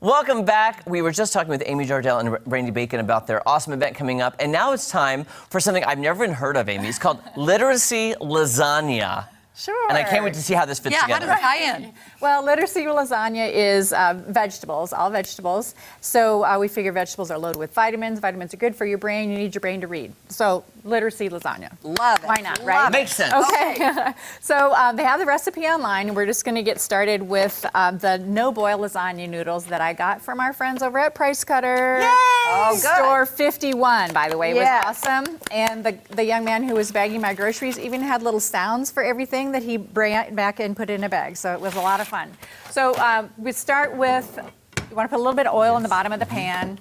Welcome back. We were just talking with Amy Jardell and Randy Bacon about their awesome event coming up, and now it's time for something I've never even heard of, Amy. It's called Literacy Lasagna. Sure. And I can't wait to see how this fits together. How does it tie in? Well, literacy lasagna is vegetables, all vegetables. So we figure vegetables are loaded with vitamins. Vitamins are good for your brain. You need your brain to read. So literacy lasagna. Love it. Why not, right? Makes sense. Okay. So they have the recipe online, and we're just going to get started with the no-boil lasagna noodles that I got from our friends over at Price Cutter. Yay! Oh, good. Store 51, by the way, Yeah. was awesome. And the young man who was bagging my groceries even had little sounds for everything that he brought back and put in a bag. So it was a lot of fun. So we start with, you want to put a little bit of oil in the bottom of the pan.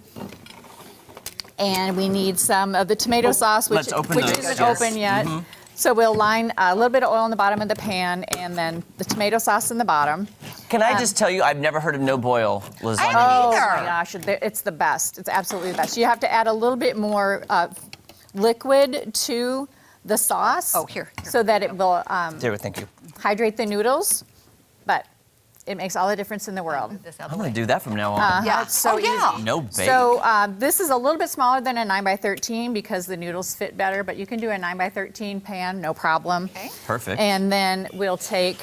And we need some of the tomato sauce, which isn't open yet. Mm-hmm. So we'll line a little bit of oil in the bottom of the pan and then the tomato sauce in the bottom. Can I just tell you, I've never heard of no-boil lasagna. I haven't Oh either. my gosh, it's the best. It's absolutely the best. You have to add a little bit more liquid to the sauce. Oh, here. So that it will There, thank you. hydrate the noodles, but it makes all the difference in the world. I'm going to do that from now on. Yeah. It's so easy. No bake. So this is a little bit smaller than a 9x13 because the noodles fit better, but you can do a 9x13 pan, no problem. Okay. Perfect. And then we'll take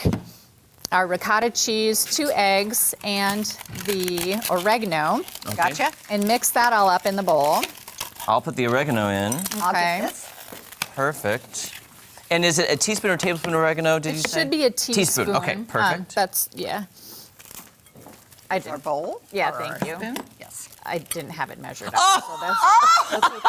our ricotta cheese, 2 eggs, and the oregano. Okay. Gotcha. And mix that all up in the bowl. I'll put the oregano in. I'll Okay. get this. Perfect. And is it a teaspoon or tablespoon of oregano, did you It say? should be a teaspoon. Okay, perfect. Yeah. I Our did. bowl. Yeah, or thank our you. spoon? Yes. I didn't have it measured up. Oh! So that's okay.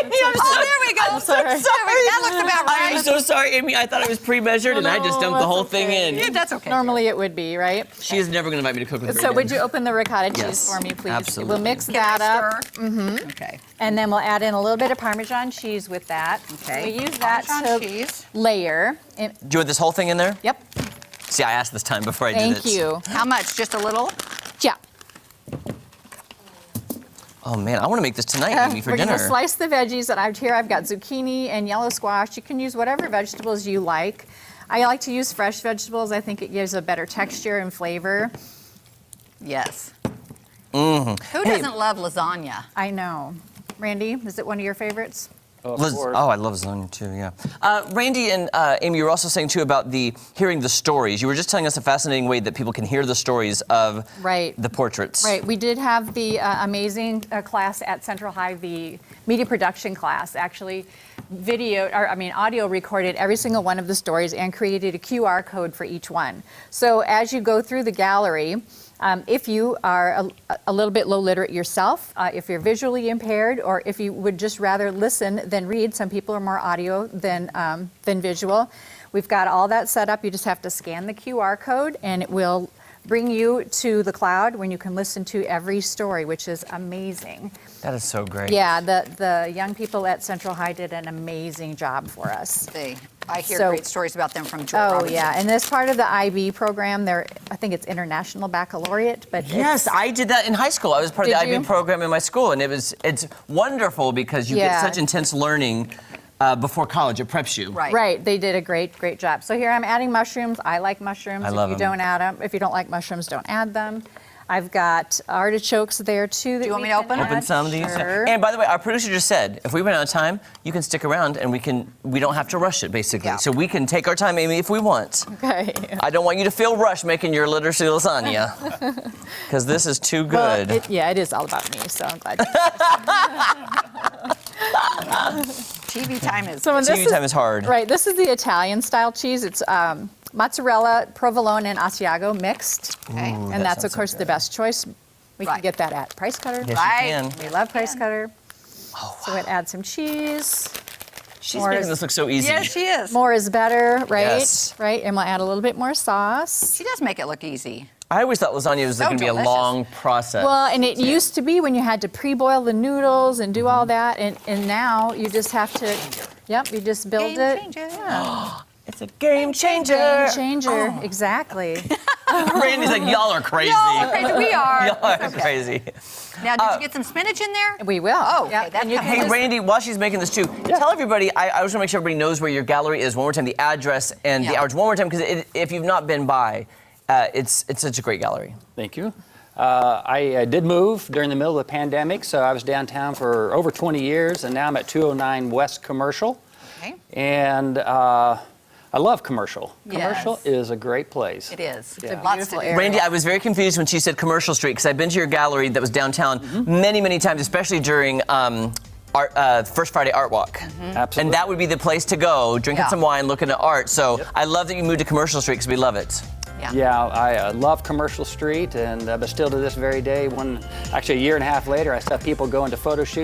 Oh, there we go. I'm sorry. That looks about right. I'm so sorry, Amy. I thought it was pre-measured, and I just dumped the whole thing in. Yeah, that's okay. Normally it would be, right? She is never going to invite me to cook with her So again. would you open the ricotta cheese Yes, for me, please? absolutely. We'll mix Can that I up. stir? Mm-hmm. Okay. And then we'll add in a little bit of Parmesan cheese with that. Okay. We use that Parmesan to cheese. layer. Do you want this whole thing in there? Yep. See, I asked this time before I did it. Thank you. How much? Just a little? Yeah. Oh, man, I want to make this tonight, Amy, for We're dinner. going to slice the veggies that I've here. I've got zucchini and yellow squash. You can use whatever vegetables you like. I like to use fresh vegetables. I think it gives a better texture and flavor. Yes. Mm-hmm. Who doesn't love lasagna? I know. Randy, is it one of your favorites? Oh, I love lasagna too, yeah. Randy and Amy, you were also saying too about hearing the stories. You were just telling us a fascinating way that people can hear the stories of the portraits. Right. We did have the amazing class at Central High, the media production class, actually audio recorded every single one of the stories and created a QR code for each one. So as you go through the gallery, if you are a little bit low literate yourself, if you're visually impaired, or if you would just rather listen than read, some people are more audio than visual, we've got all that set up. You just have to scan the QR code and it will bring you to the cloud when you can listen to every story, which is amazing. That is so great. Yeah, the young people at Central High did an amazing job for us. I hear So- great stories about them from Joy Oh, Robinson. yeah, and as part of the IB program, I think it's International Baccalaureate, but Yes, I did that in high school. I was part of the Did IB you? program in my school, and it's wonderful because you get Yeah. such intense learning before college. It preps you. Right. Right, they did a great job. So here I'm adding mushrooms. I like mushrooms. I love If you them. don't add them, if you don't like mushrooms, don't add them. I've got artichokes there too. Do you want me to open them? Open some of these. Sure. And by the way, our producer just said, if we run out of time, you can stick around and we don't have to rush it, basically. Yeah. So we can take our time, Amy, if we want. Okay. I don't want you to feel rushed making your literacy lasagna. Because this is too good. Well, it is all about me, so I'm glad. TV time is. So TV time is hard. Right, this is the Italian style cheese. It's mozzarella, provolone, and Asiago mixed. Okay. Ooh, And that that's, of sounds so course, the good. best choice. We can Right. get that at Price Cutter. Yes, Right. you can. We love Price Cutter. Oh, So it adds some cheese. She's More making is- this look so easy. Yes, she is. More is better, right? Yes. Right, and we'll add a little bit more sauce. She does make it look easy. I always thought lasagna was So going to be a delicious. long process. Well, and it used to be when you had to pre-boil the noodles and do Mm-hmm. all that, and now you just have to, you just build Game it. changer. Yeah. it's a game changer. Game changer, exactly. Randy's like, y'all are crazy. Y'all are crazy. We are. Y'all are crazy. Now, did you get some spinach in there? We will. Oh, okay, Yep. that's And you fine. can Hey, just- Randy, while she's making this too, tell everybody, I just want to make sure everybody knows where your gallery is. One more time, the address and the Yeah. hours. One more time, because if you've not been by, it's such a great gallery. Thank you. I did move during the middle of the pandemic, so I was downtown for over 20 years, and now I'm at 209 West Commercial. Okay. And I love Commercial. Commercial Yes. is a great place. It is. Yeah. Lots beautiful to do. area. Randy, I was very confused when she said Commercial Street because I've been to your gallery that was downtown many, many times, especially during First Friday Art Walk. Absolutely. And that would be the place to go, drinking Yeah. some wine, looking at art. So I love that you moved to Commercial Street because we love it. Yeah, I love Commercial Street, and but still to this very day, actually a year and a half later, I still have people going to photo shoots.